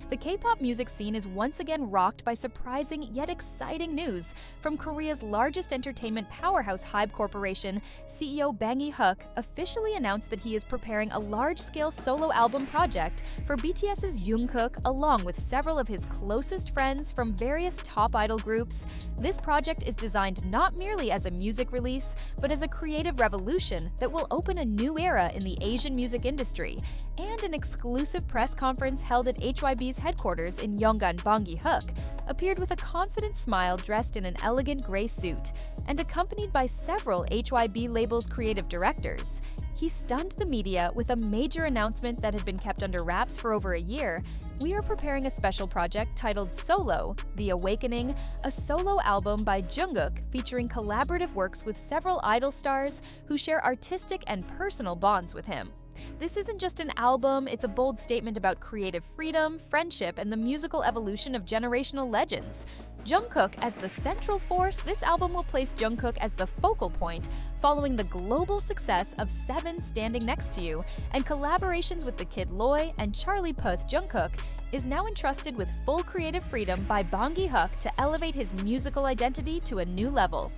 The K-pop music scene is once again rocked by surprising yet exciting news from Korea's largest entertainment powerhouse HYBE Corporation. CEO Bang Si-hyuk officially announced that he is preparing a large-scale solo album project for BTS's Jungkook along with several of his closest friends from various top idol groups. This project is designed not merely as a music release, but as a creative revolution that will open a new era in the Asian music industry. And an exclusive press conference held at HYB's headquarters in Yongan, Bang Si-hyuk appeared with a confident smile dressed in an elegant gray suit and accompanied by several HYB label's creative directors. He stunned the media with a major announcement that had been kept under wraps for over a year. We are preparing a special project titled Solo, The Awakening, a solo album by Jungkook featuring collaborative works with several idol stars who share artistic and personal bonds with him. This isn't just an album, it's a bold statement about creative freedom, friendship, and the musical evolution of generational legends. Jungkook as the central force, this album will place Jungkook as the focal point, following the global success of Seven Standing Next to You, and collaborations with the Kid Loi and Charlie Puth. Jungkook is now entrusted with full creative freedom by Bang Si-hyuk to elevate his musical identity to a new level.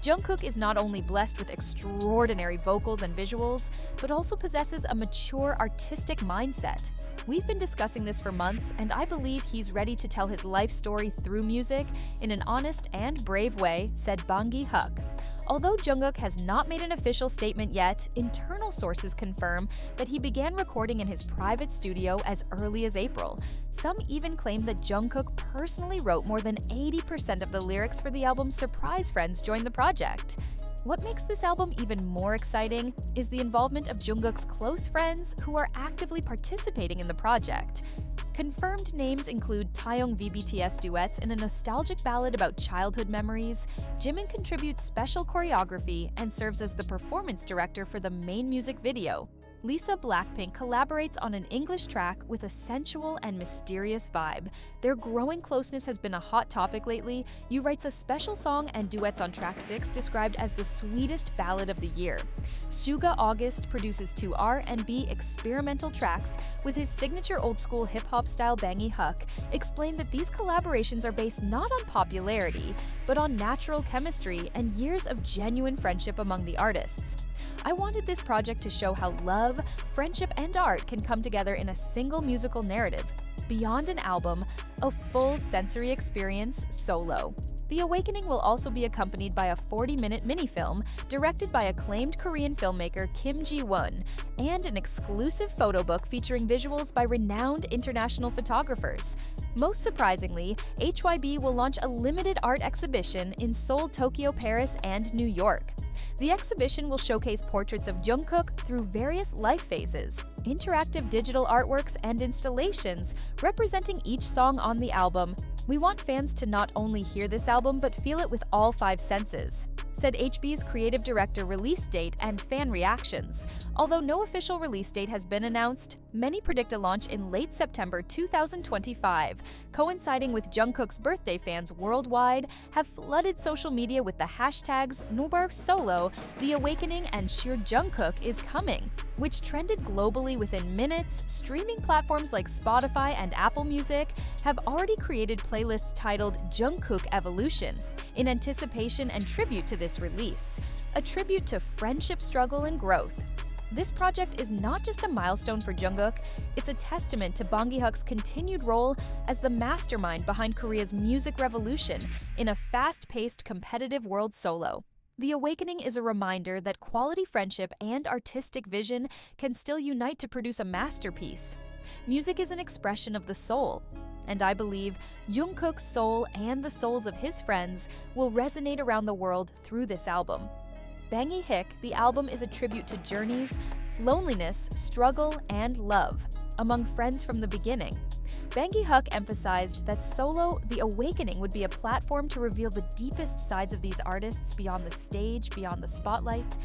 Jungkook is not only blessed with extraordinary vocals and visuals, but also possesses a mature artistic mindset. We've been discussing this for months, and I believe he's ready to tell his life story through music in an honest and brave way, said Bang Si-hyuk. Although Jungkook has not made an official statement yet, internal sources confirm that he began recording in his private studio as early as April. Some even claim that Jungkook personally wrote more than 80% of the lyrics for the album's surprise friends join the project. What makes this album even more exciting is the involvement of Jungkook's close friends who are actively participating in the project. Confirmed names include Taeyong v BTS duets in a nostalgic ballad about childhood memories. Jimin contributes special choreography and serves as the performance director for the main music video. Lisa Blackpink collaborates on an English track with a sensual and mysterious vibe. Their growing closeness has been a hot topic lately. Yu writes a special song and duets on track 6 described as the sweetest ballad of the year. Suga August produces 2 R&B experimental tracks with his signature old-school hip-hop style. Bang Si-hyuk explained that these collaborations are based not on popularity, but on natural chemistry and years of genuine friendship among the artists. I wanted this project to show how love, friendship, and art can come together in a single musical narrative. Beyond an album, a full sensory experience, Solo. The Awakening will also be accompanied by a 40-minute mini-film directed by acclaimed Korean filmmaker Kim Ji-won and an exclusive photo book featuring visuals by renowned international photographers. Most surprisingly, HYB will launch a limited art exhibition in Seoul, Tokyo, Paris, and New York. The exhibition will showcase portraits of Jungkook through various life phases, interactive digital artworks, and installations representing each song on the album. We want fans to not only hear this album but feel it with all 5 senses, said HB's creative director. Release date and fan reactions. Although no official release date has been announced, many predict a launch in late September 2025. Coinciding with Jungkook's birthday, fans worldwide have flooded social media with the hashtags Nobar Solo, The Awakening, and Sheer Jungkook is Coming, which trended globally within minutes. Streaming platforms like Spotify and Apple Music have already created playlists titled Jungkook Evolution in anticipation and tribute to this release, a tribute to friendship, struggle, and growth. This project is not just a milestone for Jungkook, it's a testament to Bang Si-hyuk's continued role as the mastermind behind Korea's music revolution in a fast-paced, competitive world. Solo. The Awakening is a reminder that quality friendship and artistic vision can still unite to produce a masterpiece. Music is an expression of the soul, and I believe Jungkook's soul and the souls of his friends will resonate around the world through this album. Bang Si-hyuk, the album is a tribute to journeys, loneliness, struggle, and love among friends from the beginning. Bang Si-hyuk emphasized that Solo, The Awakening would be a platform to reveal the deepest sides of these artists beyond the stage, beyond the spotlight.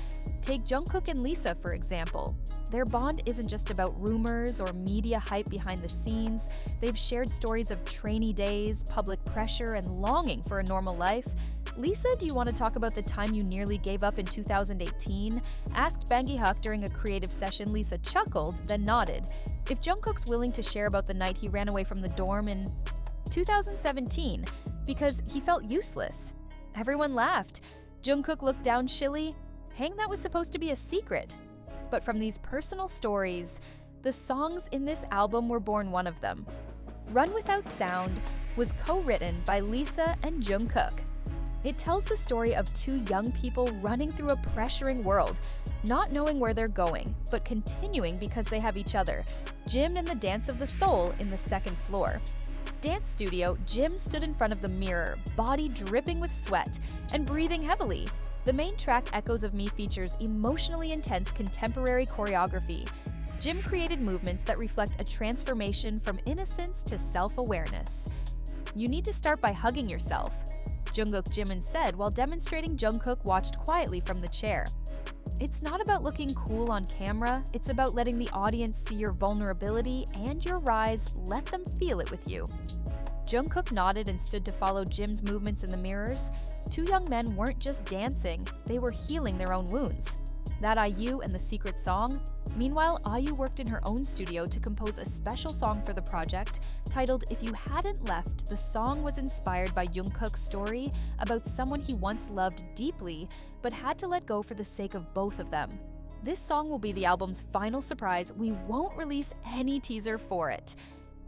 Take Jungkook and Lisa, for example. Their bond isn't just about rumors or media hype behind the scenes. They've shared stories of trainee days, public pressure, and longing for a normal life. "Lisa, do you want to talk about the time you nearly gave up in 2018?" asked Bang Hyuk during a creative session. Lisa chuckled, then nodded. If Jungkook's willing to share about the night he ran away from the dorm in 2017 because he felt useless. Everyone laughed. Jungkook looked down chilly. "Hang, that was supposed to be a secret." But from these personal stories, the songs in this album were born. One of them, Run Without Sound, was co-written by Lisa and Jungkook. It tells the story of two young people running through a pressuring world, not knowing where they're going, but continuing because they have each other. Jim in the Dance of the Soul in the second floor. Dance studio, Jim stood in front of the mirror, body dripping with sweat, and breathing heavily. The main track, Echoes of Me, features emotionally intense contemporary choreography. Jim created movements that reflect a transformation from innocence to self-awareness. "You need to start by hugging yourself," Jungkook Jimin said while demonstrating. Jungkook watched quietly from the chair. "It's not about looking cool on camera, it's about letting the audience see your vulnerability and your rise, let them feel it with you." Jungkook nodded and stood to follow Jim's movements in the mirrors. Two young men weren't just dancing, they were healing their own wounds. That IU and the secret song? Meanwhile, IU worked in her own studio to compose a special song for the project. Titled If You Hadn't Left, the song was inspired by Jungkook's story about someone he once loved deeply but had to let go for the sake of both of them. This song will be the album's final surprise. We won't release any teaser for it.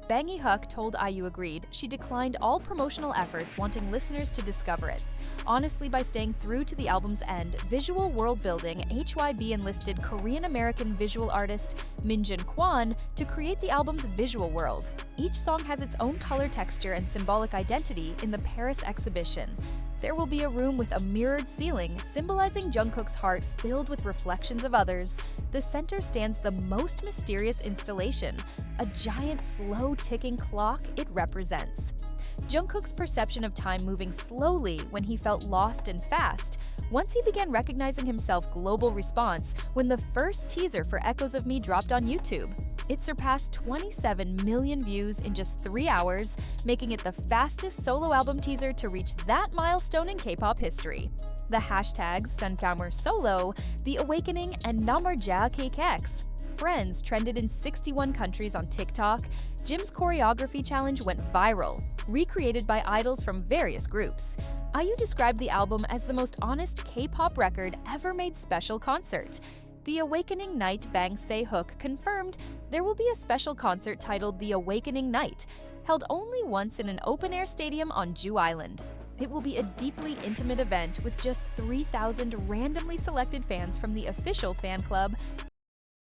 Bang Hyuk told IU agreed. She declined all promotional efforts, wanting listeners to discover it. Honestly, by staying through to the album's end, visual world building, HYB enlisted Korean-American visual artist Minjin Kwon to create the album's visual world. Each song has its own color texture and symbolic identity in the Paris exhibition. There will be a room with a mirrored ceiling, symbolizing Jungkook's heart filled with reflections of others. The center stands the most mysterious installation, a giant slow-ticking clock it represents. Jungkook's perception of time moving slowly when he felt lost and fast. Once he began recognizing himself, global response when the first teaser for Echoes of Me dropped on YouTube. It surpassed 27 million views in just 3 hours, making it the fastest solo album teaser to reach that milestone in K-pop history. The hashtags Sunflower Solo, The Awakening, and Namarja KKX. Friends trended in 61 countries on TikTok. Jim's choreography challenge went viral, recreated by idols from various groups. IU described the album as the most honest K-pop record ever made special concert. The Awakening Night, Bang Se-hook confirmed there will be a special concert titled The Awakening Night, held only once in an open-air stadium on Jew Island. It will be a deeply intimate event with just 3,000 randomly selected fans from the official fan club